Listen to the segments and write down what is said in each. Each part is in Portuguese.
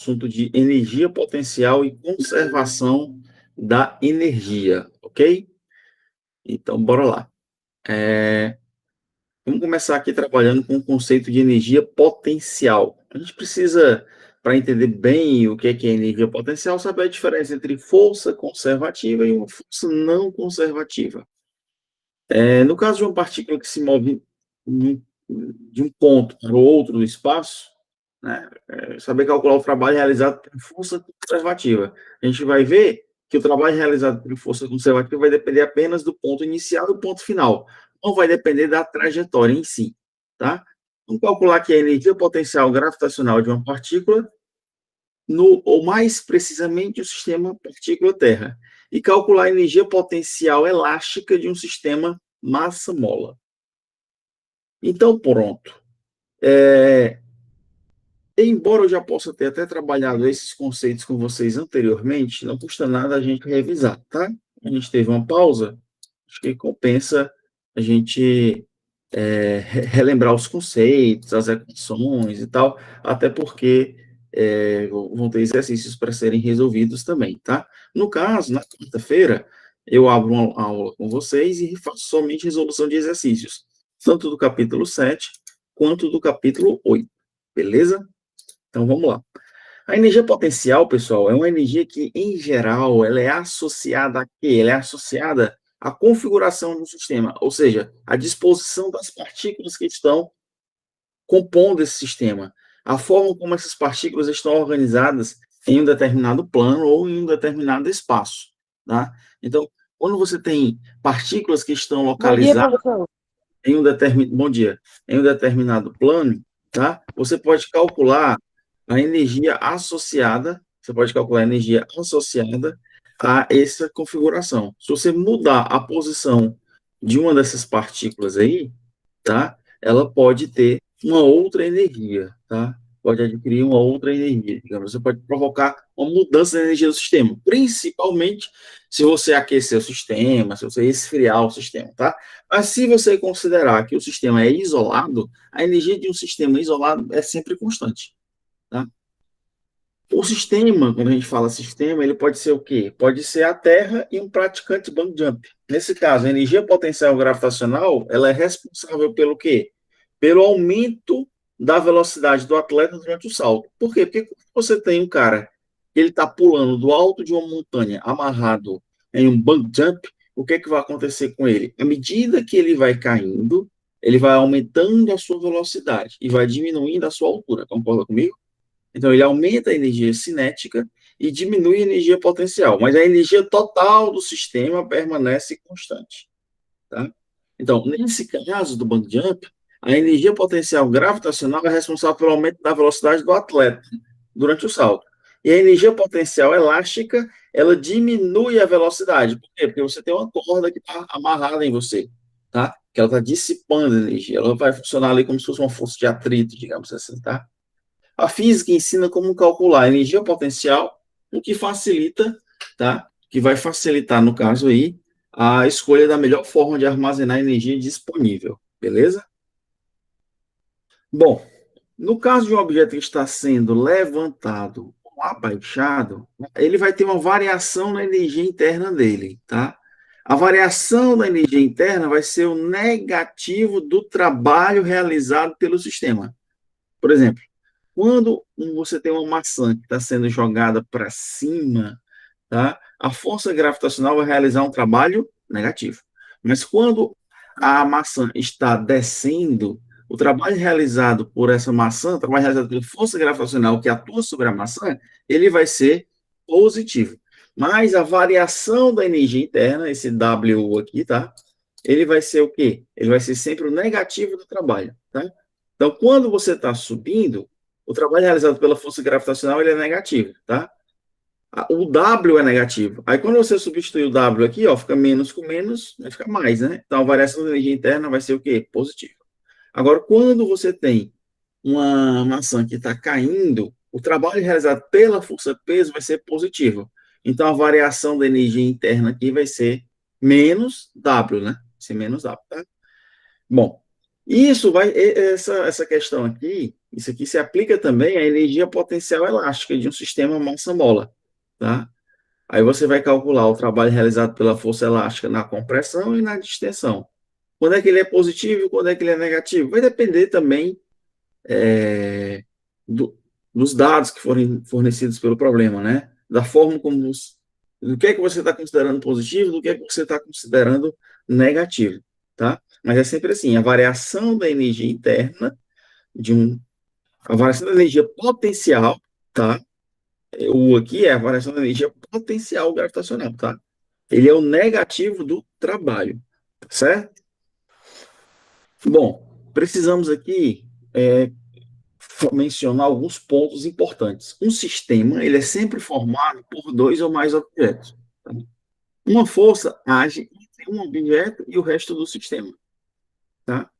assunto de energia potencial e conservação da energia, ok? Então, bora lá. Vamos começar aqui trabalhando com o conceito de energia potencial. A gente precisa, para entender bem o que é energia potencial, saber a diferença entre força conservativa e uma força não conservativa. No caso de uma partícula que se move de um ponto para o outro do espaço, né, saber calcular o trabalho realizado por força conservativa. A gente vai ver que o trabalho realizado por força conservativa vai depender apenas do ponto inicial e do ponto final, não vai depender da trajetória em si, tá? Vamos calcular que a energia potencial gravitacional de uma partícula, ou mais precisamente o sistema partícula-terra, e calcular a energia potencial elástica de um sistema massa-mola. Então, pronto. Embora eu já possa ter até trabalhado esses conceitos com vocês anteriormente, não custa nada a gente revisar, tá? A gente teve uma pausa, acho que compensa a gente relembrar os conceitos, as equações e tal, até porque vão ter exercícios para serem resolvidos também, tá? No caso, na quinta-feira, eu abro uma aula com vocês e faço somente resolução de exercícios, tanto do capítulo 7 quanto do capítulo 8, beleza? Então, vamos lá. A energia potencial, pessoal, é uma energia que, em geral, ela é associada a quê? Ela é associada à configuração do sistema, ou seja, à disposição das partículas que estão compondo esse sistema, a forma como essas partículas estão organizadas em um determinado plano ou em um determinado espaço, tá? Então, quando você tem partículas que estão Bom dia, localizadas professor. em um determinado, bom dia, em um determinado plano, tá? Você pode calcular a energia associada, você pode calcular a energia associada a essa configuração. Se você mudar a posição de uma dessas partículas aí, tá? Ela pode ter uma outra energia, tá? Pode adquirir uma outra energia, digamos. Você pode provocar uma mudança da energia do sistema, principalmente se você aquecer o sistema, se você esfriar o sistema, tá? Mas se você considerar que o sistema é isolado, a energia de um sistema isolado é sempre constante, tá? O sistema, quando a gente fala sistema, ele pode ser o quê? Pode ser a Terra e um praticante bungee jump. Nesse caso, a energia potencial gravitacional, ela é responsável pelo quê? Pelo aumento da velocidade do atleta durante o salto. Por quê? Porque quando você tem um cara que ele está pulando do alto de uma montanha amarrado em um bungee jump, o que é que vai acontecer com ele? À medida que ele vai caindo, ele vai aumentando a sua velocidade e vai diminuindo a sua altura. Concorda comigo? Então, ele aumenta a energia cinética e diminui a energia potencial, mas a energia total do sistema permanece constante, tá? Então, nesse caso do bungee jump, a energia potencial gravitacional é responsável pelo aumento da velocidade do atleta durante o salto. E a energia potencial elástica, ela diminui a velocidade. Por quê? Porque você tem uma corda que está amarrada em você, tá? Que ela está dissipando energia. Ela vai funcionar ali como se fosse uma força de atrito, digamos assim, tá? A física ensina como calcular a energia potencial, o que facilita, tá? Que vai facilitar, no caso aí, a escolha da melhor forma de armazenar energia disponível, beleza? Bom, no caso de um objeto que está sendo levantado ou abaixado, ele vai ter uma variação na energia interna dele, tá? A variação da energia interna vai ser o negativo do trabalho realizado pelo sistema. Por exemplo, quando você tem uma maçã que está sendo jogada para cima, tá? A força gravitacional vai realizar um trabalho negativo. Mas quando a maçã está descendo, o trabalho realizado por essa maçã, o trabalho realizado pela força gravitacional que atua sobre a maçã, ele vai ser positivo. Mas a variação da energia interna, esse W aqui, tá? Ele vai ser o quê? Ele vai ser sempre o negativo do trabalho, tá? Então, quando você está subindo, o trabalho realizado pela força gravitacional ele é negativo, tá? O W é negativo. Aí, quando você substituir o W aqui, ó, fica menos com menos, vai ficar mais, né? Então, a variação da energia interna vai ser o quê? Positiva. Agora, quando você tem uma maçã que está caindo, o trabalho realizado pela força-peso vai ser positivo. Então, a variação da energia interna aqui vai ser menos W, né? Vai ser menos W, tá? Bom, Isso vai, essa questão aqui, isso aqui se aplica também à energia potencial elástica de um sistema massa-mola, tá? Aí você vai calcular o trabalho realizado pela força elástica na compressão e na distensão. Quando é que ele é positivo e quando é que ele é negativo? Vai depender também é, do, dos dados que forem fornecidos pelo problema, né? Da forma como do que é que você está considerando positivo, do que é que você está considerando negativo, tá? Mas é sempre assim, a variação da energia interna de a variação da energia potencial, tá? O aqui é a variação da energia potencial gravitacional, tá? Ele é o negativo do trabalho, certo? Bom, precisamos aqui é, mencionar alguns pontos importantes. Um sistema, ele é sempre formado por dois ou mais objetos. Tá? Uma força age entre um objeto e o resto do sistema. Tá?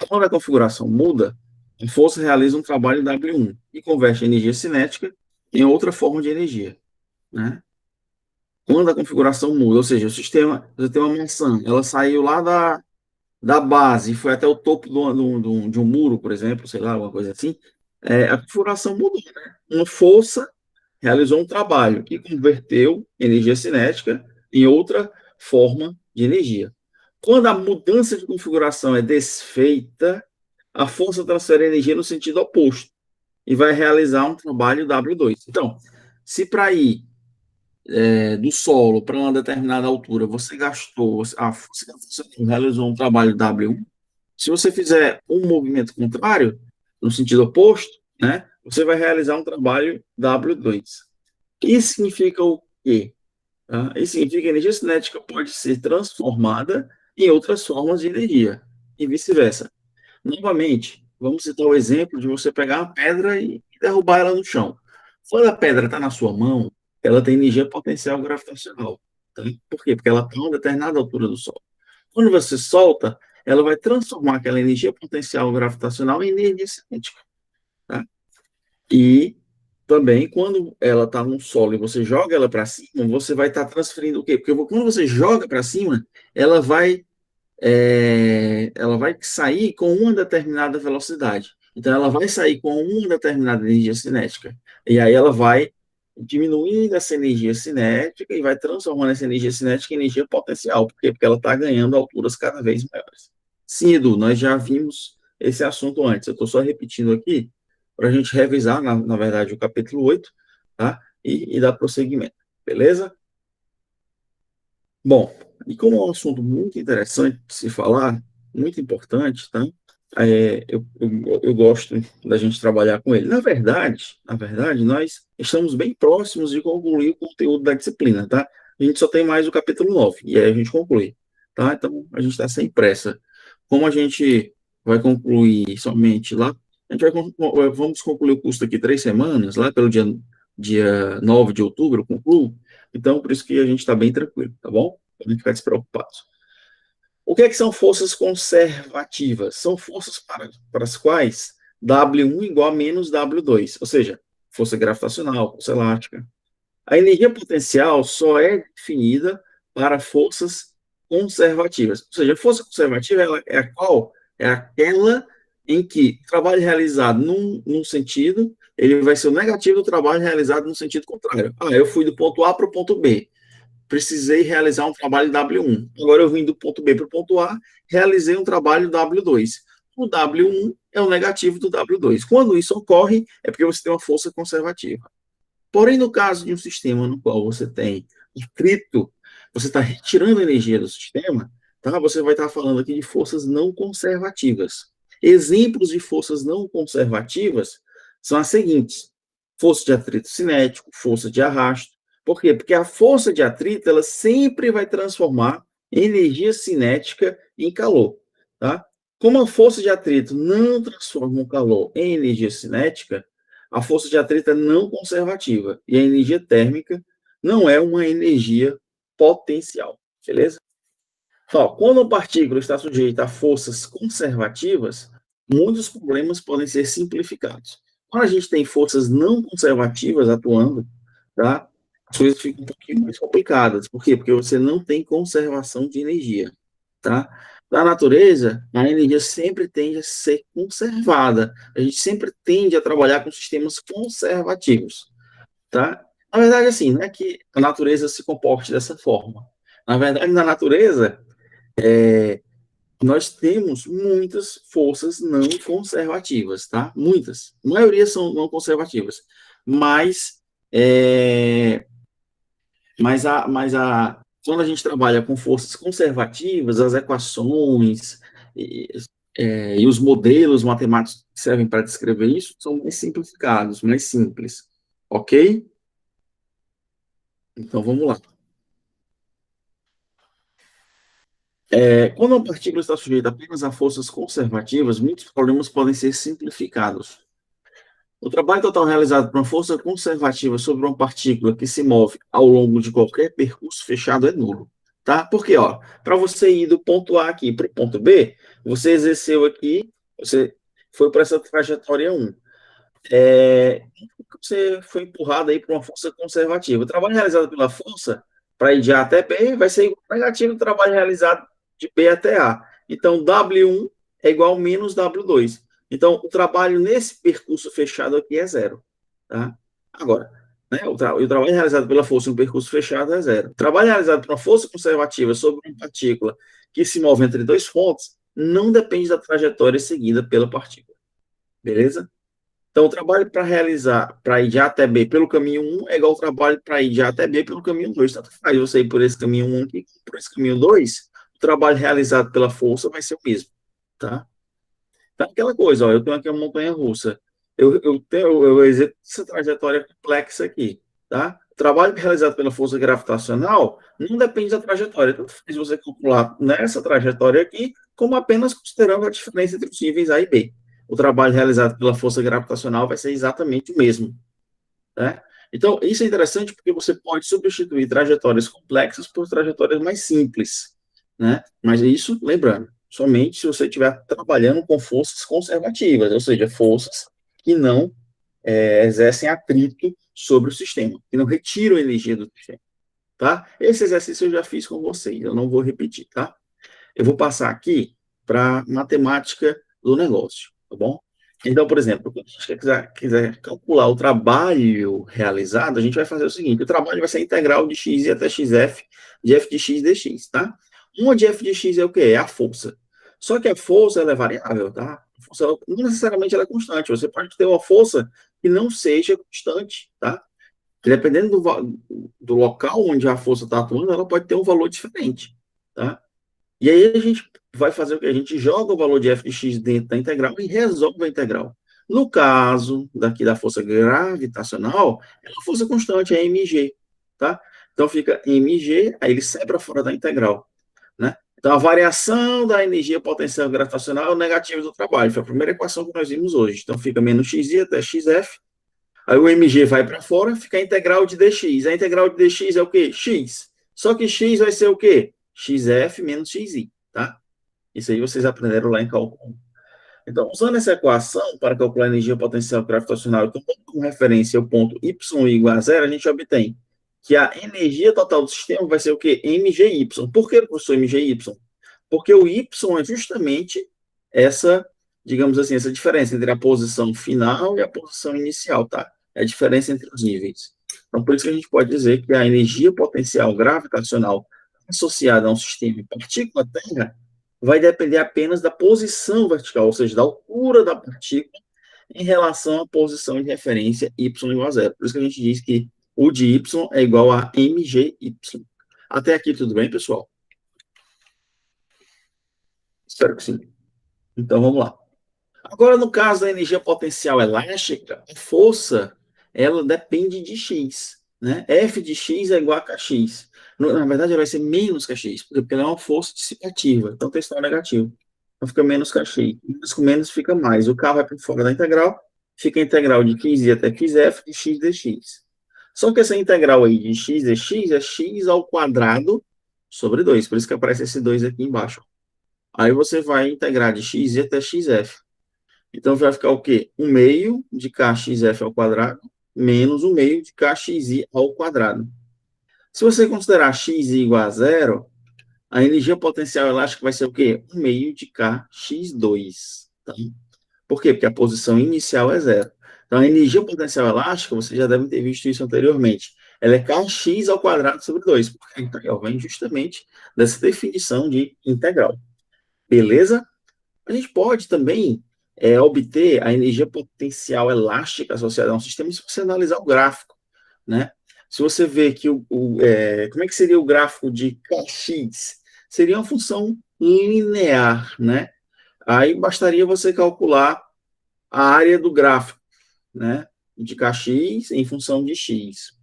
Quando a configuração muda, a força realiza um trabalho W1 e converte a energia cinética em outra forma de energia. Né? Quando a configuração muda, ou seja, o sistema, você tem uma maçã, ela saiu lá da base e foi até o topo de um muro, por exemplo, sei lá, alguma coisa assim, a configuração mudou, né? Uma força realizou um trabalho que converteu energia cinética em outra forma de energia. Quando a mudança de configuração é desfeita, a força transfere energia no sentido oposto e vai realizar um trabalho W2. Então, se para ir do solo para uma determinada altura você gastou, a força realizou um trabalho W1, se você fizer um movimento contrário, no sentido oposto, né, você vai realizar um trabalho W2. Isso significa o quê? Tá? Isso significa que a energia cinética pode ser transformada em outras formas de energia, e vice-versa. Novamente, vamos citar o exemplo de você pegar uma pedra e derrubar ela no chão. Quando a pedra está na sua mão, ela tem energia potencial gravitacional. Tá? Por quê? Porque ela está a uma determinada altura do Sol. Quando você solta, ela vai transformar aquela energia potencial gravitacional em energia cinética. Tá? E também, quando ela está no solo e você joga ela para cima, você vai estar transferindo o quê? Porque quando você joga para cima, ela vai, ela vai sair com uma determinada velocidade. Então, ela vai sair com uma determinada energia cinética. E aí ela vai diminuindo essa energia cinética e vai transformando essa energia cinética em energia potencial. Por quê? Porque ela está ganhando alturas cada vez maiores. Sim, Edu, nós já vimos esse assunto antes. Eu estou só repetindo aqui para a gente revisar, na verdade, o capítulo 8, tá? E dar prosseguimento. Beleza? Bom, e como é um assunto muito interessante de se falar, muito importante, tá? Eu gosto da gente trabalhar com ele. Na verdade, nós estamos bem próximos de concluir o conteúdo da disciplina, tá? A gente só tem mais o capítulo 9 e aí a gente conclui, tá? Então, a gente está sem pressa. Como a gente vai concluir somente lá, a gente vamos concluir o curso daqui 3 semanas, lá pelo dia 9 de outubro, eu concluo. Então, por isso que a gente está bem tranquilo, tá bom? Podem ficar despreocupados. O que é que são forças conservativas? São forças para as quais W1 igual a menos W2, ou seja, força gravitacional, força elástica. A energia potencial só é definida para forças conservativas. Ou seja, a força conservativa ela é a qual? É aquela em que o trabalho realizado num sentido, ele vai ser o negativo do trabalho realizado no sentido contrário. Ah, eu fui do ponto A para o ponto B, precisei realizar um trabalho W1. Agora eu vim do ponto B para o ponto A, realizei um trabalho W2. O W1 é o negativo do W2. Quando isso ocorre, é porque você tem uma força conservativa. Porém, no caso de um sistema no qual você tem atrito, você está retirando energia do sistema, tá? Você vai estar falando aqui de forças não conservativas. Exemplos de forças não conservativas são as seguintes: força de atrito cinético, força de arrasto. Por quê? Porque a força de atrito ela sempre vai transformar energia cinética em calor, tá? Como a força de atrito não transforma o calor em energia cinética, a força de atrito é não conservativa e a energia térmica não é uma energia potencial, beleza? Ó, quando uma partícula está sujeita a forças conservativas, muitos problemas podem ser simplificados. Quando a gente tem forças não conservativas atuando, tá? As coisas ficam um pouquinho mais complicadas. Por quê? Porque você não tem conservação de energia, tá? Na natureza, a energia sempre tende a ser conservada. A gente sempre tende a trabalhar com sistemas conservativos, tá? Na verdade, assim, não é que a natureza se comporte dessa forma. Na verdade, na natureza, nós temos muitas forças não conservativas, tá? Muitas. A maioria são não conservativas. Mas, é, quando a gente trabalha com forças conservativas, as equações e, e os modelos matemáticos que servem para descrever isso são mais simplificados, mais simples. Ok? Então vamos lá. Quando uma partícula está sujeita apenas a forças conservativas, muitos problemas podem ser simplificados. O trabalho total realizado por uma força conservativa sobre uma partícula que se move ao longo de qualquer percurso fechado é nulo, tá? Porque, ó, para você ir do ponto A aqui para o ponto B, você exerceu aqui, você foi para essa trajetória 1. Você foi empurrado aí por uma força conservativa. O trabalho realizado pela força para ir de A até B vai ser igual ao negativo do trabalho realizado de B até A. Então, W1 é igual a menos W2. Então, o trabalho nesse percurso fechado aqui é zero. Tá? Agora, né, o trabalho realizado pela força em um percurso fechado é zero. O trabalho realizado por uma força conservativa sobre uma partícula que se move entre dois pontos não depende da trajetória seguida pela partícula. Beleza? Então, o trabalho para realizar, para ir de A até B pelo caminho 1 é igual ao trabalho para ir de A até B pelo caminho 2. Tanto faz você ir por esse caminho 1 aqui, por esse caminho 2, o trabalho realizado pela força vai ser o mesmo, tá? Então, aquela coisa, ó, eu tenho aqui uma montanha-russa. Eu executo essa trajetória complexa aqui, tá? O trabalho realizado pela força gravitacional não depende da trajetória. Tanto faz você calcular nessa trajetória aqui, como apenas considerando a diferença entre os níveis A e B. O trabalho realizado pela força gravitacional vai ser exatamente o mesmo, né? Então, isso é interessante porque você pode substituir trajetórias complexas por trajetórias mais simples, né? Mas isso, lembrando, somente se você estiver trabalhando com forças conservativas, ou seja, forças que não exercem atrito sobre o sistema, que não retiram energia do sistema, tá? Esse exercício eu já fiz com vocês, eu não vou repetir, tá? Eu vou passar aqui para matemática do negócio, tá bom? Então, por exemplo, quando a gente quiser calcular o trabalho realizado, a gente vai fazer o seguinte: o trabalho vai ser integral de x e até xf, de f de x dx, tá? Uma de f de x é o quê? É a força. Só que a força ela é variável, tá? A força, não necessariamente ela é constante. Você pode ter uma força que não seja constante, tá? Dependendo do local onde a força está atuando, ela pode ter um valor diferente, tá? E aí a gente vai fazer o que? A gente joga o valor de f de x dentro da integral e resolve a integral. No caso daqui da força gravitacional, é uma força constante, é mg, tá? Então fica mg, aí ele sai para fora da integral, né? Então a variação da energia potencial gravitacional é o negativo do trabalho. Foi a primeira equação que nós vimos hoje. Então fica menos xi até xf. Aí o mg vai para fora, fica a integral de dx. A integral de dx é o quê? X. Só que x vai ser o quê? Xf menos xi, tá? Isso aí vocês aprenderam lá em cálculo. Então, usando essa equação para calcular a energia potencial gravitacional e tomando como referência o ponto y igual a zero, a gente obtém que a energia total do sistema vai ser o quê? mgy. Por que, professor, mgy? Porque o y é justamente essa, digamos assim, essa diferença entre a posição final e a posição inicial, tá? É a diferença entre os níveis. Então, por isso que a gente pode dizer que a energia potencial gravitacional associada a um sistema partícula-terra vai depender apenas da posição vertical, ou seja, da altura da partícula em relação à posição de referência y igual a zero. Por isso que a gente diz que o de y é igual a mgy. Até aqui tudo bem, pessoal? Espero que sim. Então vamos lá. Agora, no caso da energia potencial elástica, a força ela depende de x, né? F de x é igual a kx. Na verdade, ela vai ser menos kx, porque ela é uma força dissipativa, então tem sinal negativo. Então fica menos kx. Menos com menos fica mais. O k vai para fora da integral, fica a integral de xi até xf de x dx. Só que essa integral aí de x dx é x ao quadrado sobre 2, por isso que aparece esse 2 aqui embaixo. Aí você vai integrar de xi até xf. Então vai ficar o quê? 1 meio de kxf ao quadrado menos 1 meio de kxi ao quadrado. Se você considerar x igual a zero, A energia potencial elástica vai ser o quê? 1 meio de Kx2. Tá? Por quê? Porque a posição inicial é zero. Então, a energia potencial elástica, vocês já devem ter visto isso anteriormente. Ela é Kx ao quadrado sobre 2. Porque a integral vem justamente dessa definição de integral. Beleza? A gente pode também obter a energia potencial elástica associada a um sistema se você analisar o gráfico, né? Se você vê que como é que seria o gráfico de Kx? Seria uma função linear, né? Aí bastaria você calcular a área do gráfico, né? De Kx em função de x.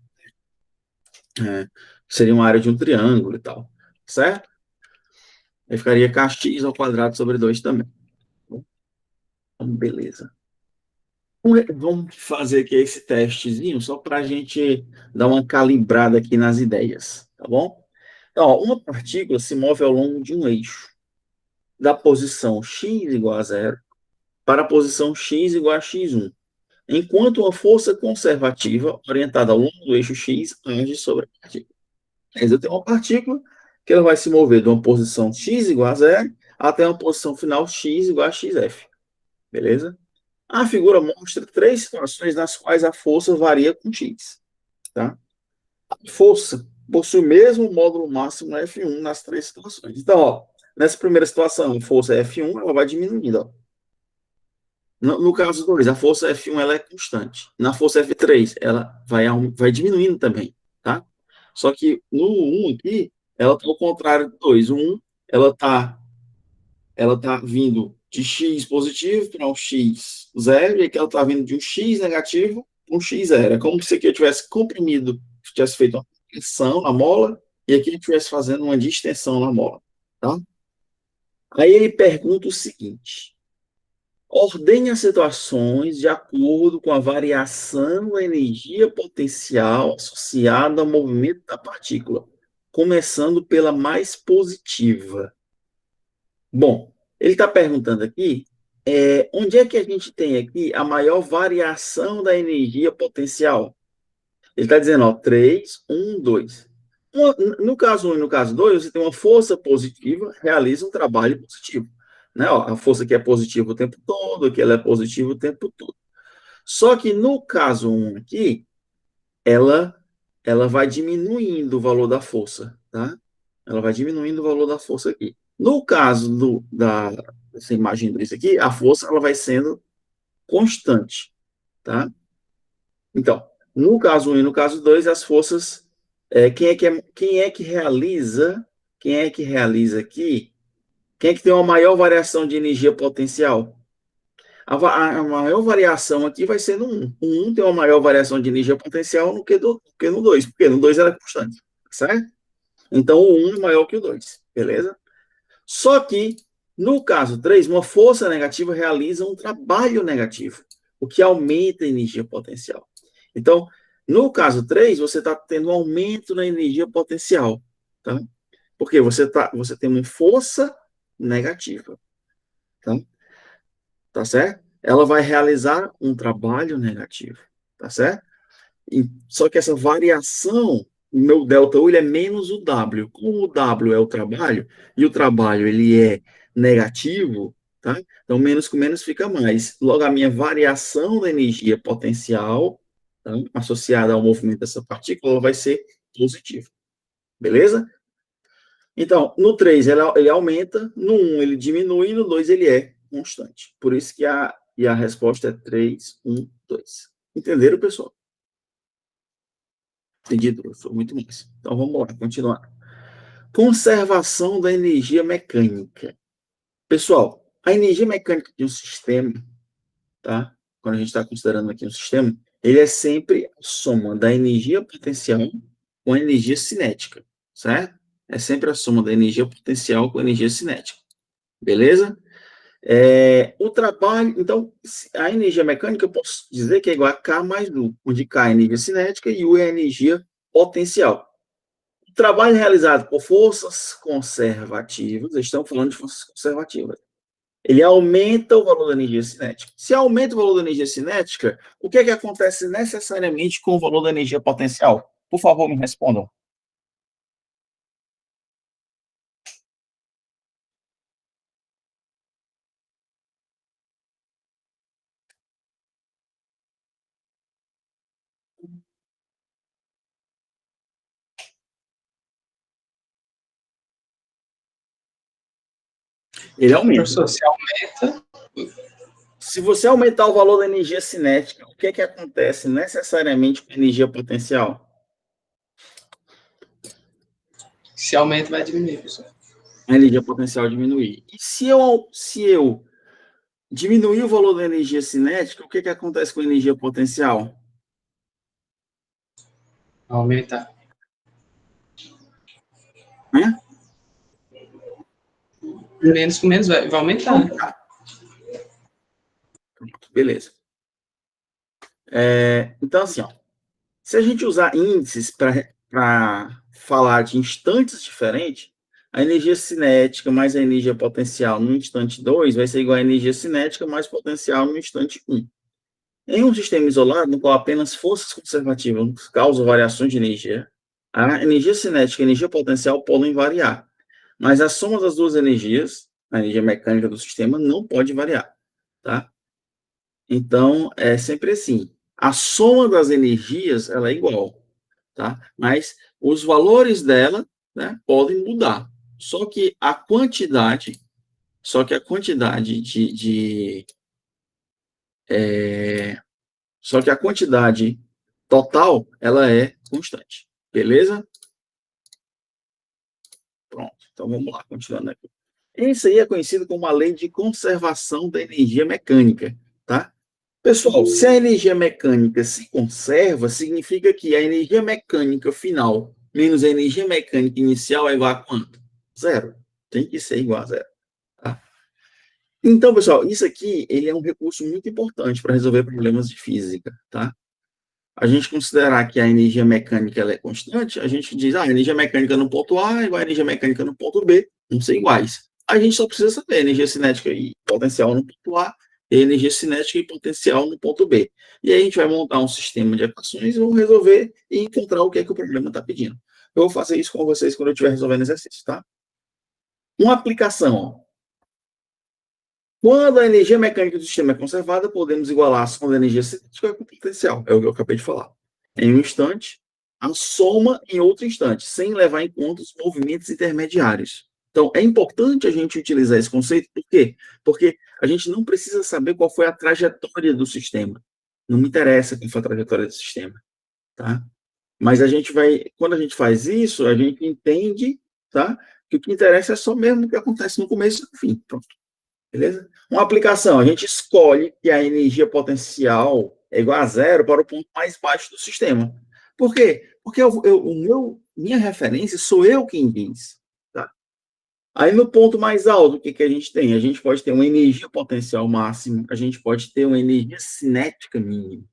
Seria uma área de um triângulo e tal, certo? Aí ficaria Kx ao quadrado sobre 2 também. Então, beleza. Vamos fazer aqui esse testezinho só para a gente dar uma calibrada aqui nas ideias, tá bom? Então, ó, uma partícula se move ao longo de um eixo, da posição x igual a zero para a posição x igual a x1, enquanto uma força conservativa orientada ao longo do eixo x age sobre a partícula. Mas eu tenho uma partícula que ela vai se mover de uma posição x igual a zero até uma posição final x igual a xf, beleza? A figura mostra três situações nas quais a força varia com x. Tá? A força possui o mesmo módulo máximo F1 nas três situações. Então, ó, nessa primeira situação, a força F1 ela vai diminuindo. Ó. No caso 2, a força F1 ela é constante. Na força F3, ela vai diminuindo também. Tá? Só que no 1 aqui, ela está ao contrário do 2. O 1, ela tá vindo de x positivo para um x zero, e aqui ela está vindo de um x negativo para um x zero. É como se aqui eu tivesse comprimido, tivesse feito uma compressão na mola, e aqui eu estivesse fazendo uma distensão na mola. Tá? Aí ele pergunta o seguinte: ordene as situações de acordo com a variação da energia potencial associada ao movimento da partícula, começando pela mais positiva. Bom, ele está perguntando aqui, onde é que a gente tem aqui a maior variação da energia potencial? Ele está dizendo, ó, 3, 1, 2. No caso 1 e no caso 2, você tem uma força positiva, realiza um trabalho positivo. Né? Ó, a força aqui é positiva o tempo todo, aqui ela é positiva o tempo todo. Só que no caso 1 aqui, ela, ela vai diminuindo o valor da força, tá? Ela vai diminuindo o valor da força aqui. No caso dessa imagem 2 aqui, a força ela vai sendo constante, tá? Então, no caso 1 e no caso 2, as forças, quem é que realiza aqui, quem é que tem uma maior variação de energia potencial? A maior variação aqui vai ser no 1. O 1 tem uma maior variação de energia potencial que no 2, porque no 2 ela é constante, certo? Então, o 1 é maior que o 2, beleza? Só que, no caso 3, uma força negativa realiza um trabalho negativo, o que aumenta a energia potencial. Então, no caso 3, você está tendo um aumento na energia potencial, tá? Porque você tem uma força negativa, tá? Tá certo? Ela vai realizar um trabalho negativo, tá certo? Só que essa variação, o meu ΔU ele é menos o W. Como o W é o trabalho, e o trabalho ele é negativo, tá? Então, menos com menos fica mais. Logo, a minha variação da energia potencial, tá? Associada ao movimento dessa partícula, vai ser positiva. Beleza? Então, no 3 ele aumenta, no 1 ele diminui, no 2 ele é constante. Por isso que a resposta é 3, 1, 2. Entenderam, pessoal? Entendido? Foi muito mais. Então, vamos lá, continuar. Conservação da energia mecânica. Pessoal, a energia mecânica de um sistema, tá? Quando a gente está considerando aqui um sistema, ele é sempre a soma da energia potencial com a energia cinética, certo? É sempre a soma da energia potencial com a energia cinética. Beleza? O trabalho, então, a energia mecânica eu posso dizer que é igual a K mais U, onde K é a energia cinética e U é a energia potencial. O trabalho realizado por forças conservativas, estamos falando de forças conservativas, ele aumenta o valor da energia cinética. Se aumenta o valor da energia cinética, o que é que acontece necessariamente com o valor da energia potencial? Por favor, me respondam. Ele aumenta. Professor, se aumenta... Se você aumentar o valor da energia cinética, o que é que acontece necessariamente com a energia potencial? Se aumenta, vai diminuir, professor. A energia potencial diminuir. E se eu diminuir o valor da energia cinética, o que é que acontece com a energia potencial? Aumentar. Né? Menos com menos vai aumentar. Pronto, beleza. Então, assim, ó, se a gente usar índices para falar de instantes diferentes, a energia cinética mais a energia potencial no instante 2 vai ser igual a energia cinética mais potencial no instante 1. Em um sistema isolado, no qual apenas forças conservativas causam variações de energia, a energia cinética e a energia potencial podem variar, mas a soma das duas energias, a energia mecânica do sistema, não pode variar, tá? Então, é sempre assim. A soma das energias, ela é igual, tá? Mas os valores dela, né, podem mudar. Só que a quantidade total, ela é constante. Beleza? Pronto. Então, vamos lá, continuando aqui. Isso aí é conhecido como a lei de conservação da energia mecânica, tá? Pessoal, se a energia mecânica se conserva, significa que a energia mecânica final menos a energia mecânica inicial é igual a quanto? Zero. Tem que ser igual a zero. Tá? Então, pessoal, isso aqui ele é um recurso muito importante para resolver problemas de física. Tá? A gente considerar que a energia mecânica ela é constante, a gente diz, a energia mecânica no ponto A é igual a energia mecânica no ponto B, não são iguais. A gente só precisa saber energia cinética e potencial no ponto A, e energia cinética e potencial no ponto B. E aí a gente vai montar um sistema de equações, vamos resolver e encontrar o que é que o problema está pedindo. Eu vou fazer isso com vocês quando eu estiver resolvendo exercício, tá? Uma aplicação, ó. Quando a energia mecânica do sistema é conservada, podemos igualar a soma da energia cinética com o potencial. É o que eu acabei de falar. Em um instante, a soma em outro instante, sem levar em conta os movimentos intermediários. Então, é importante a gente utilizar esse conceito, por quê? Porque a gente não precisa saber qual foi a trajetória do sistema. Não me interessa qual foi a trajetória do sistema, tá? Mas a gente vai, quando a gente faz isso, a gente entende, tá? Que o que interessa é só mesmo o que acontece no começo e no fim. Pronto. Beleza? Uma aplicação, a gente escolhe que a energia potencial é igual a zero para o ponto mais baixo do sistema. Por quê? Porque minha referência sou eu quem diz. Tá? Aí no ponto mais alto, o que a gente tem? A gente pode ter uma energia potencial máxima, a gente pode ter uma energia cinética mínima.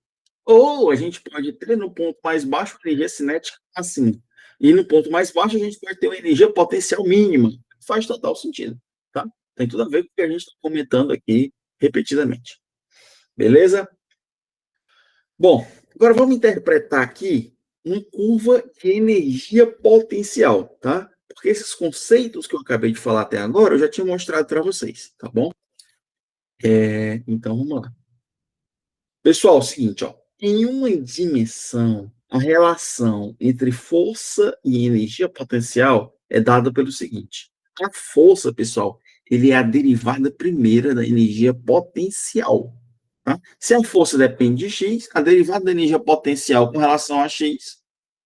Ou a gente pode ter no ponto mais baixo uma energia cinética máxima. E no ponto mais baixo a gente pode ter uma energia potencial mínima. Faz total sentido. Tá? Tem tudo a ver com o que a gente está comentando aqui repetidamente. Beleza? Bom, agora vamos interpretar aqui uma curva de energia potencial, tá? Porque esses conceitos que eu acabei de falar até agora, eu já tinha mostrado para vocês, tá bom? Então, vamos lá. Pessoal, é o seguinte, ó. Em uma dimensão, a relação entre força e energia potencial é dada pelo seguinte. A força, pessoal, ele é a derivada primeira da energia potencial. Tá? Se a força depende de x, a derivada da energia potencial com relação a x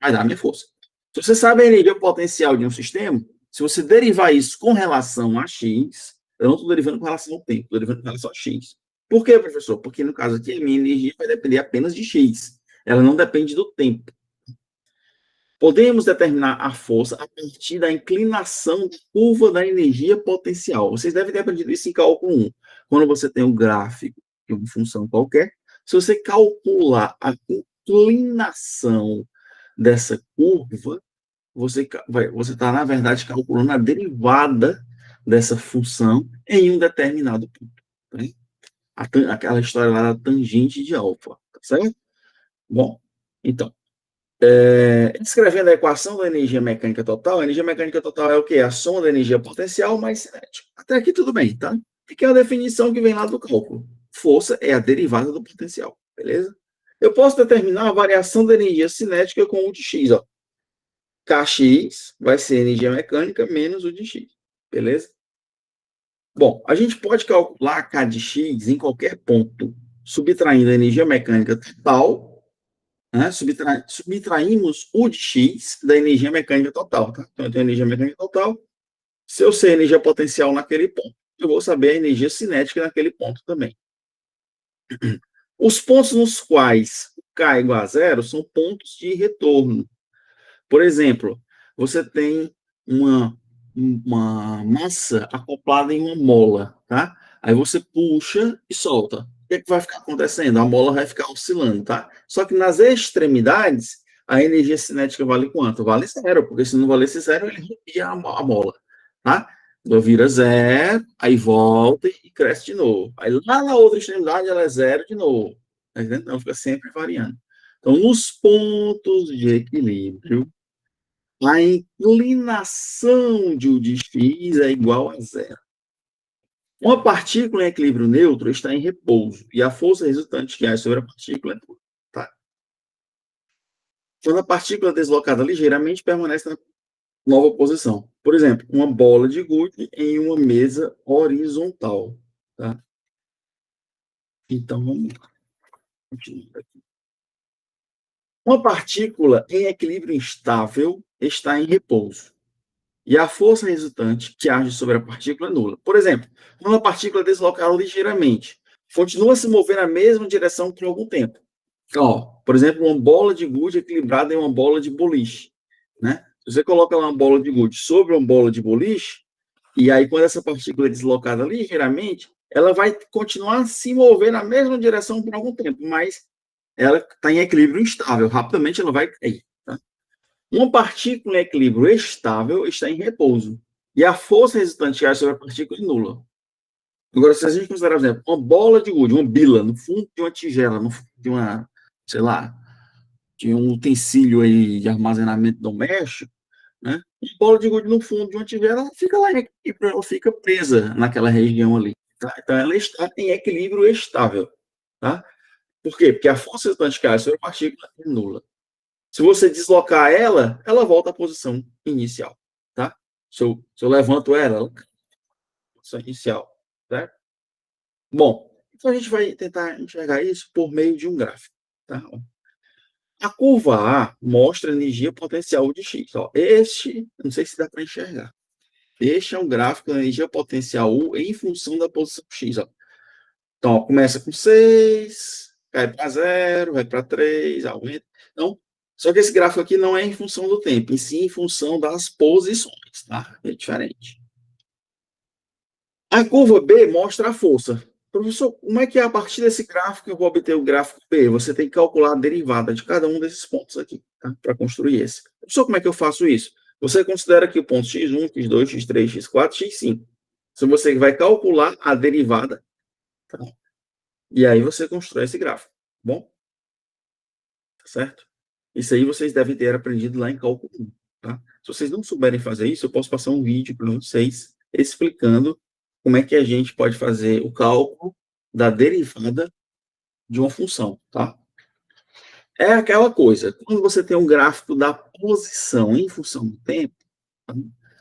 vai dar a minha força. Se você sabe a energia potencial de um sistema, se você derivar isso com relação a x, eu não estou derivando com relação ao tempo, estou derivando com relação a x. Por quê, professor? Porque no caso aqui, a minha energia vai depender apenas de x. Ela não depende do tempo. Podemos determinar a força a partir da inclinação da curva da energia potencial. Vocês devem ter aprendido isso em cálculo 1. Quando você tem um gráfico de uma função qualquer, se você calcular a inclinação dessa curva, você está, na verdade, calculando a derivada dessa função em um determinado ponto. Tá? Aquela história lá da tangente de alfa, tá certo? Bom, então, escrevendo a equação da energia mecânica total, a energia mecânica total é o quê? A soma da energia potencial mais cinética. Até aqui tudo bem, tá? E que é a definição que vem lá do cálculo. Força é a derivada do potencial, beleza? Eu posso determinar a variação da energia cinética com o de x, ó. Kx vai ser energia mecânica menos o de x, beleza? Bom, a gente pode calcular K de x em qualquer ponto, subtraindo a energia mecânica total, né? Subtraímos U de x da energia mecânica total. Tá? Então, eu tenho a energia mecânica total. Se eu sei a energia potencial naquele ponto, eu vou saber a energia cinética naquele ponto também. Os pontos nos quais K é igual a zero são pontos de retorno. Por exemplo, você tem uma massa acoplada em uma mola, tá? Aí você puxa e solta. O que é que vai ficar acontecendo? A mola vai ficar oscilando, tá? Só que nas extremidades, a energia cinética vale quanto? Vale zero, porque se não valesse zero, ele rompia a mola, tá? Então vira zero, aí volta e cresce de novo. Aí lá na outra extremidade, ela é zero de novo. Tá entendendo? Então fica sempre variando. Então, nos pontos de equilíbrio, a inclinação de U de x é igual a zero. Uma partícula em equilíbrio neutro está em repouso e a força resultante que há sobre a partícula é nula. Tá? Quando a partícula é deslocada ligeiramente, permanece na nova posição. Por exemplo, uma bola de gude em uma mesa horizontal. Tá? Então, vamos lá. Continuando aqui. Uma partícula em equilíbrio instável está em repouso. E a força resultante que age sobre a partícula é nula. Por exemplo, quando a partícula é deslocada ligeiramente, continua a se mover na mesma direção por algum tempo. Ó, por exemplo, uma bola de gude equilibrada em uma bola de boliche. Né? Se você coloca lá uma bola de gude sobre uma bola de boliche, e aí quando essa partícula é deslocada ligeiramente, ela vai continuar a se mover na mesma direção por algum tempo, mas ela está em equilíbrio instável. Rapidamente ela vai cair. Tá? Uma partícula em equilíbrio estável está em repouso. E a força resultante que age sobre a partícula é nula. Agora, se a gente considerar, por exemplo, uma bola de gude, uma bila, no fundo de uma tigela, no fundo de uma, sei lá, de um utensílio aí de armazenamento doméstico, né? Uma bola de gude no fundo de uma tigela, ela fica lá, ela fica presa naquela região ali. Tá? Então, ela está em equilíbrio estável. Tá? Por quê? Porque a força resultante que age sobre a partícula é nula. Se você deslocar ela, ela volta à posição inicial, tá? Se eu levanto ela posição inicial, certo? Bom, então a gente vai tentar enxergar isso por meio de um gráfico, tá? A curva A mostra a energia potencial de X. Ó. Não sei se dá para enxergar. Este é um gráfico da energia potencial U em função da posição X. Ó. Então, ó, começa com 6, cai para 0, vai para 3, aumenta. Então, só que esse gráfico aqui não é em função do tempo, e sim em função das posições, tá? É diferente. A curva B mostra a força. Professor, como é que a partir desse gráfico eu vou obter o gráfico B? Você tem que calcular a derivada de cada um desses pontos aqui, tá? Para construir esse. Professor, como é que eu faço isso? Você considera aqui o ponto x1, x2, x3, x4, x5. Se você vai calcular a derivada, tá? E aí você constrói esse gráfico, bom? Tá certo? Isso aí vocês devem ter aprendido lá em cálculo 1, tá? Se vocês não souberem fazer isso, eu posso passar um vídeo para vocês explicando como é que a gente pode fazer o cálculo da derivada de uma função, tá? É aquela coisa, quando você tem um gráfico da posição em função do tempo, tá?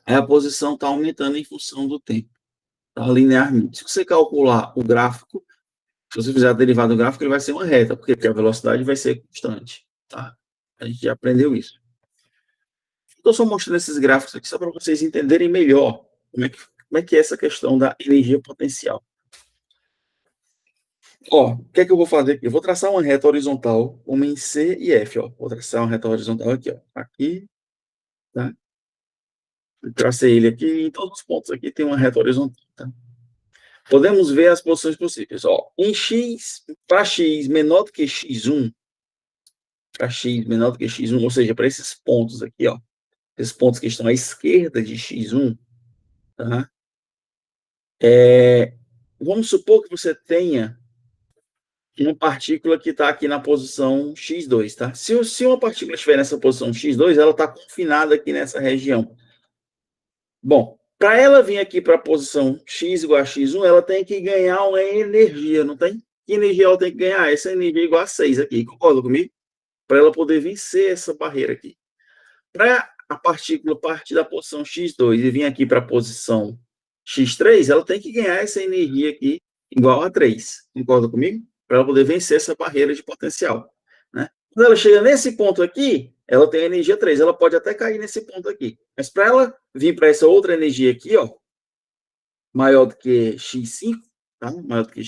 Aí a posição está aumentando em função do tempo, tá? Linearmente. Se você calcular o gráfico, se você fizer a derivada do gráfico, ele vai ser uma reta, porque a velocidade vai ser constante, tá? A gente já aprendeu isso. Estou só mostrando esses gráficos aqui só para vocês entenderem melhor como é que é essa questão da energia potencial. Ó, o que é que eu vou fazer aqui? Eu vou traçar uma reta horizontal, uma em C e F, ó. Vou traçar uma reta horizontal aqui, ó. Aqui, tá? Eu tracei ele aqui, em todos os pontos aqui tem uma reta horizontal, tá? Podemos ver as posições possíveis, ó. Em X, para X menor do que X1, para X menor do que X1, ou seja, para esses pontos aqui, ó. Esses pontos que estão à esquerda de X1, tá? Vamos supor que você tenha uma partícula que está aqui na posição x2, tá? Se uma partícula estiver nessa posição x2, ela está confinada aqui nessa região. Bom, para ela vir aqui para a posição x igual a x1, ela tem que ganhar uma energia, não tem? Que energia ela tem que ganhar? Essa energia é igual a 6 aqui, concorda comigo? Para ela poder vencer essa barreira aqui. Para a partícula partir da posição x2 e vir aqui para a posição X3, ela tem que ganhar essa energia aqui igual a 3. Concorda comigo? Para ela poder vencer essa barreira de potencial. Né? Quando ela chega nesse ponto aqui, ela tem a energia 3. Ela pode até cair nesse ponto aqui. Mas para ela vir para essa outra energia aqui, ó, maior do que X5, tá? Maior do que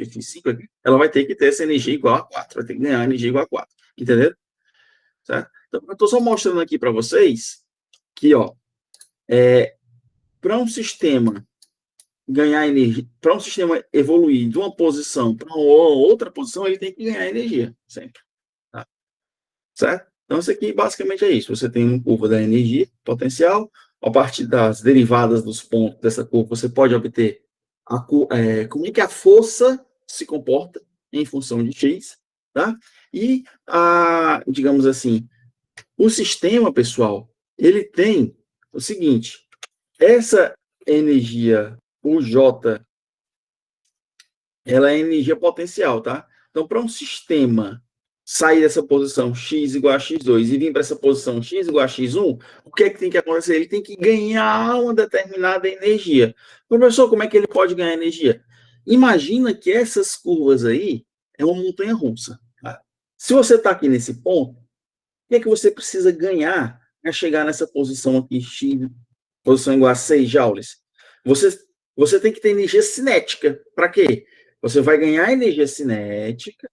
X5 aqui, ela vai ter que ter essa energia igual a 4. Vai ter que ganhar a energia igual a 4. Entendeu? Certo? Então, eu estou só mostrando aqui para vocês que, ó, para um sistema ganhar energia, para um sistema evoluir de uma posição para uma outra posição, ele tem que ganhar energia, sempre. Tá? Certo? Então, isso aqui basicamente é isso. Você tem uma curva da energia potencial, a partir das derivadas dos pontos dessa curva, você pode obter como é que a força se comporta em função de x, tá? E, digamos assim, o sistema, pessoal, ele tem o seguinte, essa energia UJ, ela é energia potencial, tá? Então, para um sistema sair dessa posição x igual a x2 e vir para essa posição x igual a x1, o que é que tem que acontecer? Ele tem que ganhar uma determinada energia. Professor, como é que ele pode ganhar energia? Imagina que essas curvas aí é uma montanha-russa. Tá? Se você está aqui nesse ponto, o que é que você precisa ganhar para chegar nessa posição aqui, x, posição igual a 6 joules? Você tem que ter energia cinética. Para quê? Você vai ganhar energia cinética,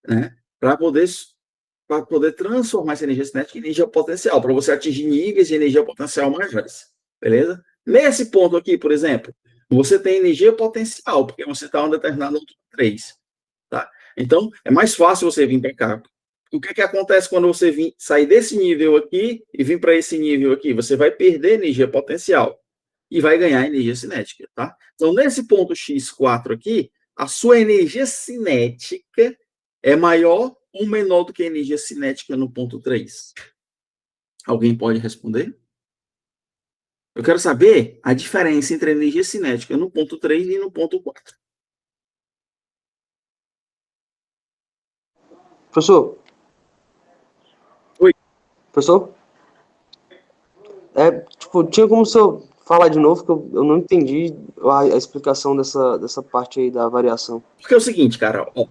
né, para poder transformar essa energia cinética em energia potencial, para você atingir níveis de energia potencial maiores. Beleza? Nesse ponto aqui, por exemplo, você tem energia potencial, porque você está em um determinado altura 3. Tá? Então, é mais fácil você vir para cá. O que acontece quando você sair desse nível aqui e vir para esse nível aqui? Você vai perder energia potencial e vai ganhar energia cinética, tá? Então, nesse ponto x4 aqui, a sua energia cinética é maior ou menor do que a energia cinética no ponto 3? Alguém pode responder? Eu quero saber a diferença entre a energia cinética no ponto 3 e no ponto 4. Professor? Oi. Professor? Tinha como o senhor falar de novo, que eu não entendi a explicação dessa parte aí da variação. Porque é o seguinte, cara, ó,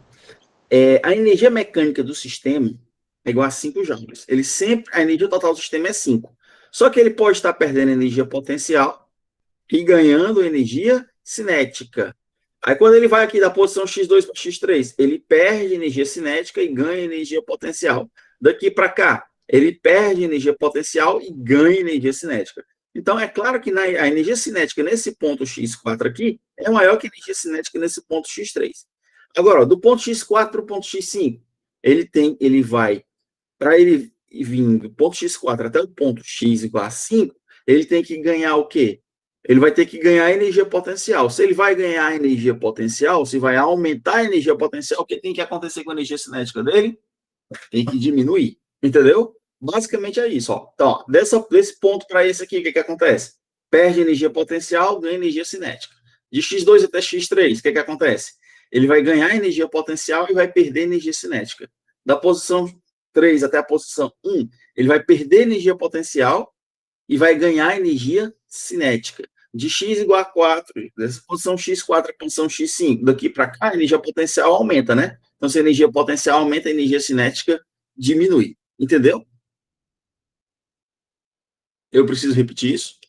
a energia mecânica do sistema é igual a 5 joules. A energia total do sistema é 5. Só que ele pode estar perdendo energia potencial e ganhando energia cinética. Aí, quando ele vai aqui da posição x2 para x3, ele perde energia cinética e ganha energia potencial. Daqui para cá, ele perde energia potencial e ganha energia cinética. Então, é claro que a energia cinética nesse ponto x4 aqui é maior que a energia cinética nesse ponto x3. Agora, do ponto x4 para o ponto x5, ele vai, para ele vir do ponto x4 até o ponto x igual a 5, ele tem que ganhar o quê? Ele vai ter que ganhar energia potencial. Se ele vai ganhar energia potencial, se vai aumentar a energia potencial, o que tem que acontecer com a energia cinética dele? Tem que diminuir. Entendeu? Basicamente é isso. Ó. Então, desse ponto para esse aqui, o que acontece? Perde energia potencial, ganha energia cinética. De x2 até x3, o que acontece? Ele vai ganhar energia potencial e vai perder energia cinética. Da posição 3 até a posição 1, ele vai perder energia potencial e vai ganhar energia cinética. De x igual a 4, dessa posição x4 à posição x5, daqui para cá, a energia potencial aumenta, né? Então, se a energia potencial aumenta, a energia cinética diminui. Entendeu? Eu preciso repetir isso?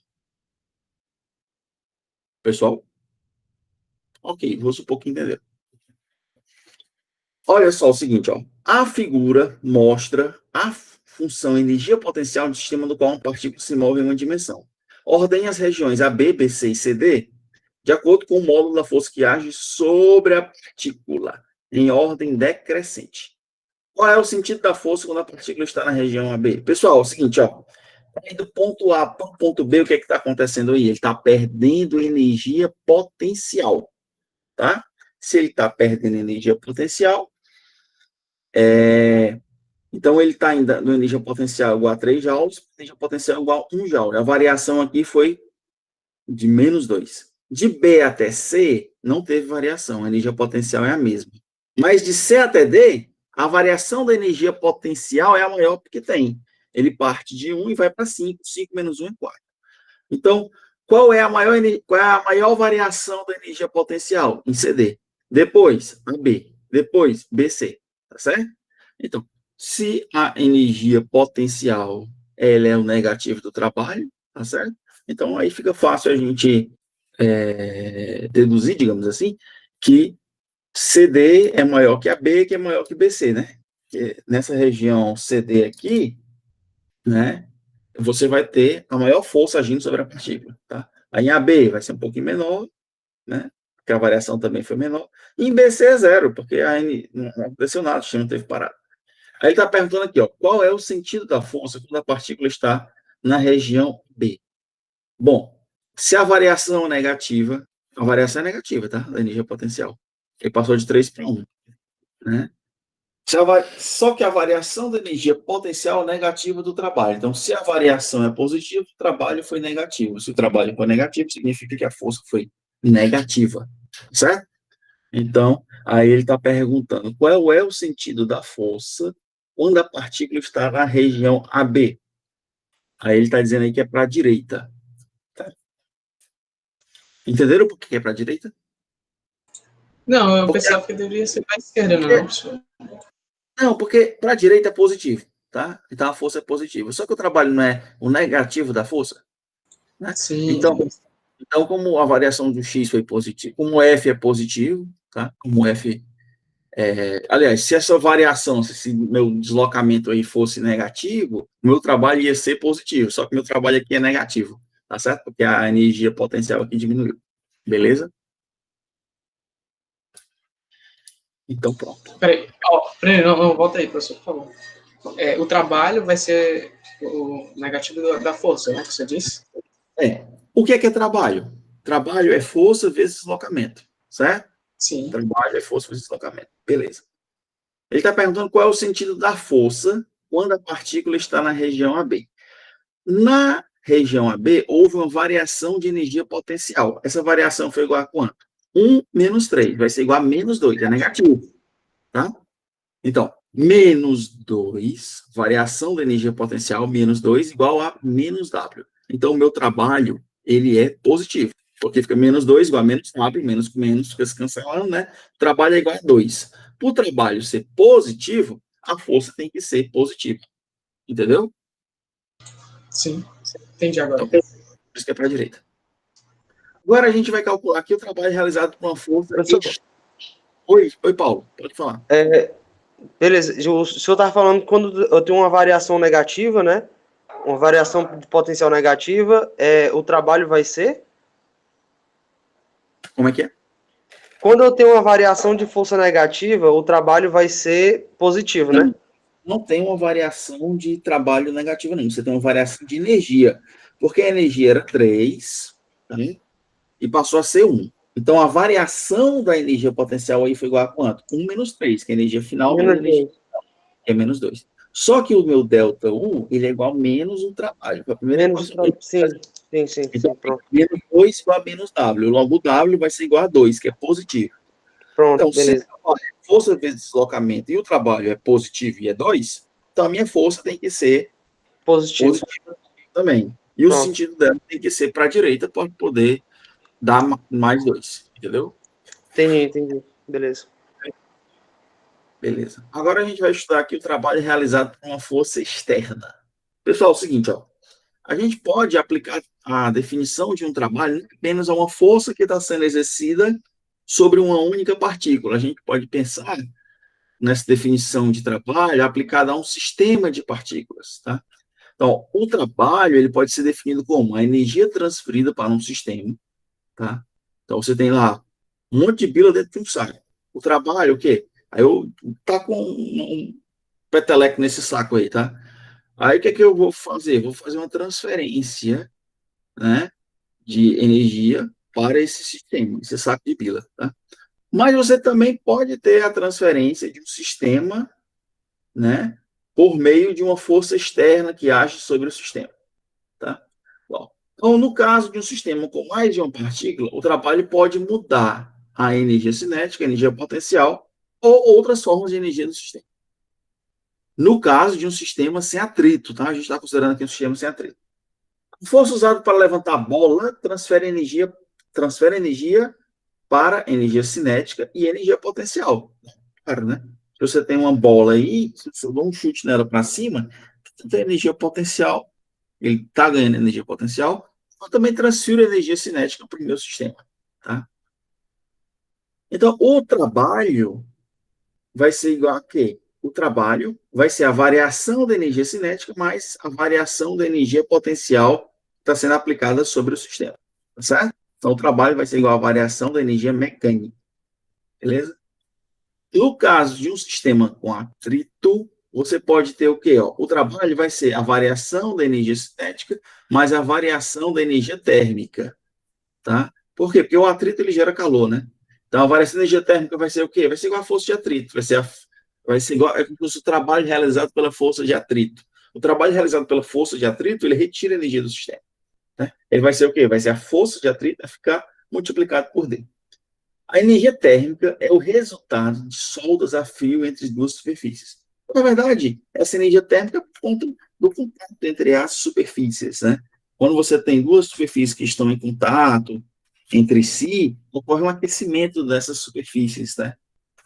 Pessoal? Ok, vou supor que entendeu. Olha só o seguinte, ó. A figura mostra a função energia potencial do sistema no qual uma partícula se move em uma dimensão. Ordene as regiões AB, BC e CD de acordo com o módulo da força que age sobre a partícula, em ordem decrescente. Qual é o sentido da força quando a partícula está na região AB? Pessoal, é o seguinte, ó. Do ponto A para o ponto B, o que está acontecendo aí? Ele está perdendo energia potencial, tá? Se ele está perdendo energia potencial, então ele está ainda no energia potencial igual a 3 joules, energia potencial igual a 1 joule. A variação aqui foi de menos 2. De B até C, não teve variação, a energia potencial é a mesma. Mas de C até D, a variação da energia potencial é a maior porque tem. Ele parte de 1 e vai para 5. 5 menos 1 é 4. Então, qual é a maior variação da energia potencial? Em CD. Depois, AB. Depois, BC. Tá certo? Então, se a energia potencial ela é o negativo do trabalho, tá certo? Então, aí fica fácil a gente deduzir, digamos assim, que CD é maior que AB, que é maior que BC, né? Porque nessa região CD aqui, né, você vai ter a maior força agindo sobre a partícula, tá? Aí em AB vai ser um pouquinho menor, né? Porque a variação também foi menor. E em BC é zero, porque a N não aconteceu nada, o sistema não teve parada. Aí ele está perguntando aqui, ó, qual é o sentido da força quando a partícula está na região B? Bom, se a variação é negativa, a variação é negativa, tá? Da energia potencial. Ele passou de 3 para 1, né? Só que a variação da energia potencial é negativa do trabalho. Então, se a variação é positiva, o trabalho foi negativo. Se o trabalho for negativo, significa que a força foi negativa, certo? Então, aí ele está perguntando qual é o sentido da força quando a partícula está na região AB. Aí ele está dizendo aí que é para a direita. Tá? Entenderam por que é para a direita? Não, eu pensava que deveria ser para a esquerda, não, professor. Não, porque para a direita é positivo, tá? Então a força é positiva. Só que o trabalho não é o negativo da força, né? Sim. Então, como a variação do x foi positiva, como f é positivo, tá? Como f aliás, se essa variação, se esse meu deslocamento aí fosse negativo, meu trabalho ia ser positivo, só que meu trabalho aqui é negativo, tá certo? Porque a energia potencial aqui diminuiu, beleza? Então, pronto. Peraí, não, volta aí, professor, por favor. O trabalho vai ser o negativo da força, né, que você disse? O que é trabalho? Trabalho é força vezes deslocamento, certo? Sim. Trabalho é força vezes deslocamento, beleza. Ele está perguntando qual é o sentido da força quando a partícula está na região AB. Na região AB, houve uma variação de energia potencial. Essa variação foi igual a quanto? 1 menos 3, vai ser igual a menos 2, é negativo. Tá? Então, menos 2, variação da energia potencial, menos 2, igual a menos W. Então, o meu trabalho, ele é positivo, porque fica menos 2 igual a menos W, menos com menos fica se cancelando, né? O trabalho é igual a 2. Para o trabalho ser positivo, a força tem que ser positiva. Entendeu? Sim, entendi agora. Então, por isso que é para a direita. Agora a gente vai calcular aqui o trabalho realizado por uma força. Oi, Paulo, pode falar. Beleza, o senhor estava falando que quando eu tenho uma variação negativa, né? Uma variação de potencial negativa, o trabalho vai ser? Como é que é? Quando eu tenho uma variação de força negativa, o trabalho vai ser positivo, né? Não tem uma variação de trabalho negativa, não. Você tem uma variação de energia. Porque a energia era 3, né? E passou a ser 1. Então, a variação da energia potencial aí foi igual a quanto? 1 menos 3, que é a energia final menos a energia final, que é menos 2. Só que o meu delta U, ele é igual a menos o trabalho. Foi a primeira equação. Sim. Então, Pronto. menos 2 igual a menos W. Logo, o W vai ser igual a 2, que é positivo. Pronto, Então, beleza. se a força vezes deslocamento e o trabalho é positivo e é 2, então a minha força tem que ser Positivo. positiva também. E o sentido dela tem que ser para a direita para poder dar mais 2. Entendeu? Entendi. Beleza. Beleza. Agora a gente vai estudar aqui o trabalho realizado por uma força externa. Pessoal, é o seguinte, ó. A gente pode aplicar a definição de um trabalho apenas a uma força que está sendo exercida sobre uma única partícula. A gente pode pensar nessa definição de trabalho aplicada a um sistema de partículas, tá? Então, o trabalho ele pode ser definido como a energia transferida para um sistema, tá? Então, você tem lá um monte de bila dentro de um saco. O trabalho, o quê? Aí eu tá com um peteleco nesse saco aí, tá? Aí o que é que eu vou fazer? Vou fazer uma transferência, né, de energia para esse sistema, esse saco de bila, tá? Mas você também pode ter a transferência de um sistema, né, por meio de uma força externa que age sobre o sistema, tá? Bom, então, no caso de um sistema com mais de uma partícula, o trabalho pode mudar a energia cinética, a energia potencial ou outras formas de energia do sistema. No caso de um sistema sem atrito, tá? A gente está considerando aqui um sistema sem atrito. Força usada para levantar a bola transfere energia para energia cinética e energia potencial. Claro, né? Se você tem uma bola aí, se eu dou um chute nela para cima, você tem energia potencial, ele está ganhando energia potencial, eu também transfiro energia cinética para o meu sistema. Tá? Então, o trabalho vai ser igual a quê? O trabalho vai ser a variação da energia cinética mais a variação da energia potencial que está sendo aplicada sobre o sistema. Tá certo? Então, o trabalho vai ser igual à variação da energia mecânica. Beleza? No caso de um sistema com atrito, você pode ter o quê? Ó? O trabalho vai ser a variação da energia cinética mais a variação da energia térmica. Tá? Por quê? Porque o atrito ele gera calor, né? Então, a variação de energia térmica vai ser o quê? Vai ser igual a força de atrito. Vai ser igual como se o trabalho realizado pela força de atrito. O trabalho realizado pela força de atrito, ele retira a energia do sistema. Né? Ele vai ser o quê? Vai ser a força de atrito a ficar multiplicado por D. A energia térmica é o resultado de soldas a fio entre duas superfícies. Na verdade, essa energia térmica é por conta do contato entre as superfícies. Né? Quando você tem duas superfícies que estão em contato entre si, ocorre um aquecimento dessas superfícies. Né?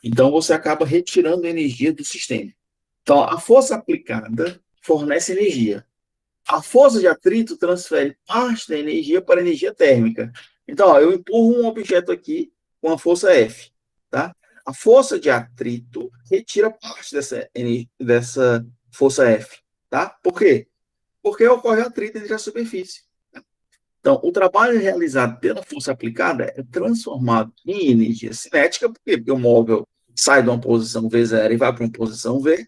Então, você acaba retirando energia do sistema. Então, a força aplicada fornece energia. A força de atrito transfere parte da energia para a energia térmica. Então, ó, eu empurro um objeto aqui com a força F. Tá? A força de atrito retira parte dessa força F. Tá? Por quê? Porque ocorre atrito entre a superfície. Então, o trabalho realizado pela força aplicada é transformado em energia cinética, porque o móvel sai de uma posição V0 e vai para uma posição V,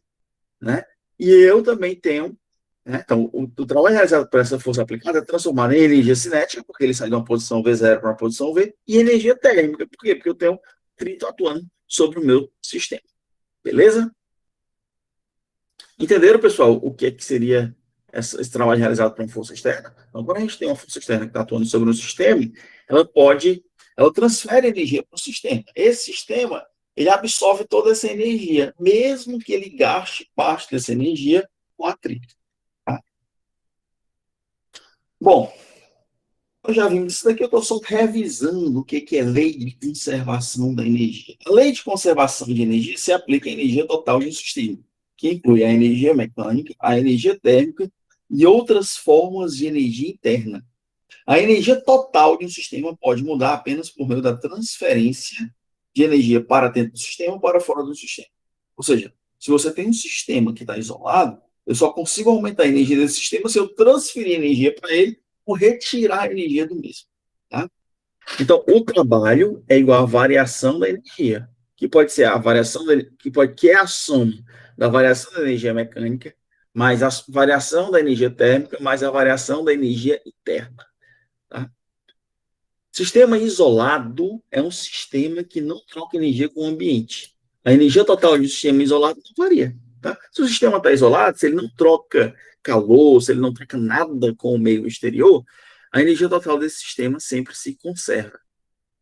né? E eu também tenho, né? Então, o trabalho realizado por essa força aplicada é transformado em energia cinética, porque ele sai de uma posição V0 para uma posição V, e energia térmica, por quê? Porque eu tenho atrito atuando sobre o meu sistema. Beleza? Entenderam, pessoal, o que seria esse trabalho realizado por uma força externa? Então, quando a gente tem uma força externa que está atuando sobre um sistema, ela transfere energia para o sistema. Esse sistema, ele absorve toda essa energia, mesmo que ele gaste parte dessa energia com atrito. Tá? Bom, nós já vimos isso daqui, eu estou só revisando o que é lei de conservação da energia. A lei de conservação de energia se aplica à energia total de um sistema, que inclui a energia mecânica, a energia térmica e outras formas de energia interna. A energia total de um sistema pode mudar apenas por meio da transferência de energia para dentro do sistema ou para fora do sistema. Ou seja, se você tem um sistema que está isolado, eu só consigo aumentar a energia desse sistema se eu transferir energia para ele ou retirar a energia do mesmo. Tá? Então, o trabalho é igual à variação da energia, que pode ser a variação que é a soma da variação da energia mecânica mais a variação da energia térmica mais a variação da energia interna. Tá? Sistema isolado é um sistema que não troca energia com o ambiente. A energia total de um sistema isolado não varia. Tá? Se o sistema está isolado, se ele não troca calor, se ele não troca nada com o meio exterior, a energia total desse sistema sempre se conserva.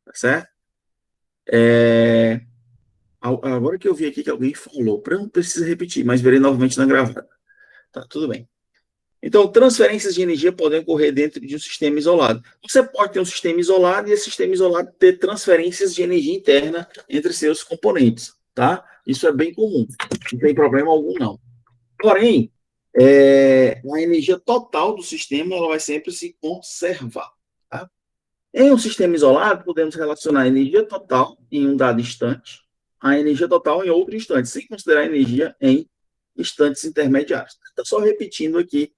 Tá certo? Agora que eu vi aqui que alguém falou, não precisa repetir, mas verei novamente na gravada. Tá, tudo bem. Então, transferências de energia podem ocorrer dentro de um sistema isolado. Você pode ter um sistema isolado e esse sistema isolado ter transferências de energia interna entre seus componentes, tá? Isso é bem comum, não tem problema algum, não. Porém, a energia total do sistema ela vai sempre se conservar, tá? Em um sistema isolado, podemos relacionar a energia total em um dado instante à energia total em outro instante, sem considerar a energia em instantes intermediários. Estou só repetindo aqui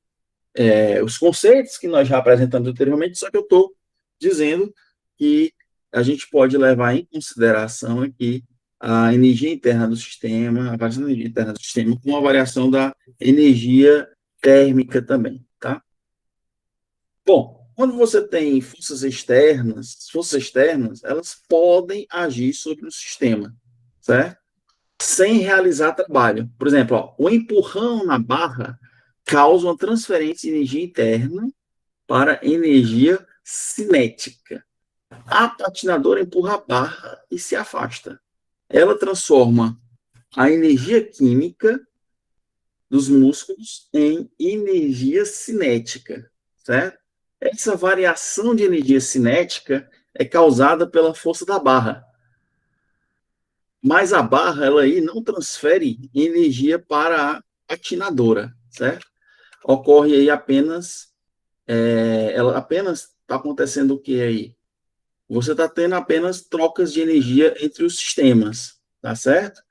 os conceitos que nós já apresentamos anteriormente, só que eu estou dizendo que a gente pode levar em consideração aqui a energia interna do sistema, a variação da energia interna do sistema, com a variação da energia térmica também, tá? Bom, quando você tem forças externas, elas podem agir sobre o sistema, certo? Sem realizar trabalho. Por exemplo, ó, o empurrão na barra causa uma transferência de energia interna para energia cinética. A patinadora empurra a barra e se afasta. Ela transforma a energia química dos músculos em energia cinética, certo? essa variação de energia cinética é causada pela força da barra. Mas a barra, ela aí não transfere energia para a patinadora, certo? Ocorre aí apenas, ela apenas está acontecendo o que aí? Você está tendo apenas trocas de energia entre os sistemas, tá certo?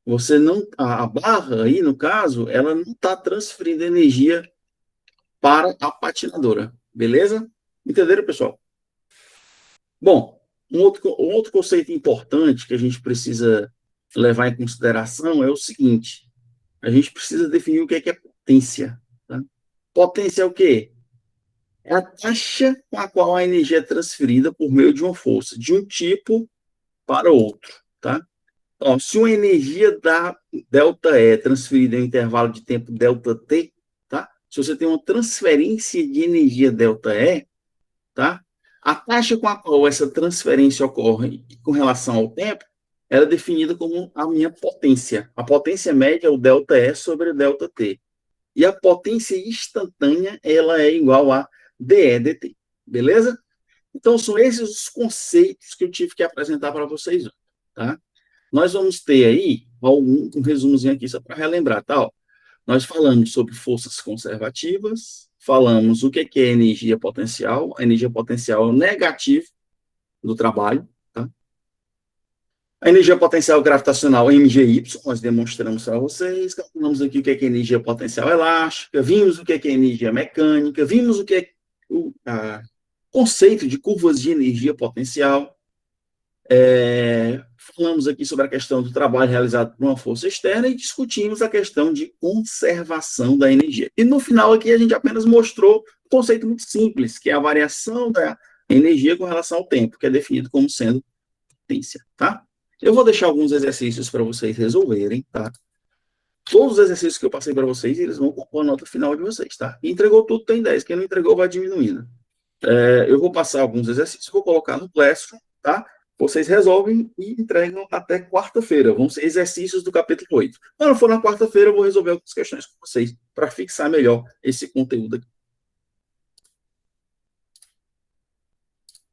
Você não, a barra aí, no caso, ela não está transferindo energia para a patinadora, beleza? Entenderam, pessoal? Bom, um outro conceito importante que a gente precisa levar em consideração é o seguinte: a gente precisa definir o que é potência. Tá? Potência é o quê? É a taxa com a qual a energia é transferida por meio de uma força, de um tipo para outro. Tá? Então, se uma energia da delta E é transferida em um intervalo de tempo delta T, tá? Se você tem uma transferência de energia delta E, tá? A taxa com a qual essa transferência ocorre com relação ao tempo, ela é definida como a minha potência. A potência média é o delta E sobre o delta T. E a potência instantânea, ela é igual a dE dt. Beleza? Então, são esses os conceitos que eu tive que apresentar para vocês. Tá? Nós vamos ter aí um resumozinho aqui só para relembrar, tá? Nós falamos sobre forças conservativas, falamos o que é energia potencial. A energia potencial é o negativo do trabalho. Tá? A energia potencial gravitacional MGY, nós demonstramos para vocês. Calculamos aqui o que é energia potencial elástica, vimos o que é energia mecânica, vimos o que é o conceito de curvas de energia potencial. Falamos aqui sobre a questão do trabalho realizado por uma força externa e discutimos a questão de conservação da energia. E no final aqui a gente apenas mostrou um conceito muito simples, que é a variação da energia com relação ao tempo, que é definido como sendo potência, tá? Eu vou deixar alguns exercícios para vocês resolverem, tá? Todos os exercícios que eu passei para vocês, eles vão compor a nota final de vocês, tá? Quem entregou tudo tem 10, quem não entregou vai diminuindo. Eu vou passar alguns exercícios, vou colocar no Classroom, tá? Vocês resolvem e entregam até quarta-feira. Vão ser exercícios do capítulo 8. Quando for na quarta-feira, eu vou resolver algumas questões com vocês para fixar melhor esse conteúdo aqui.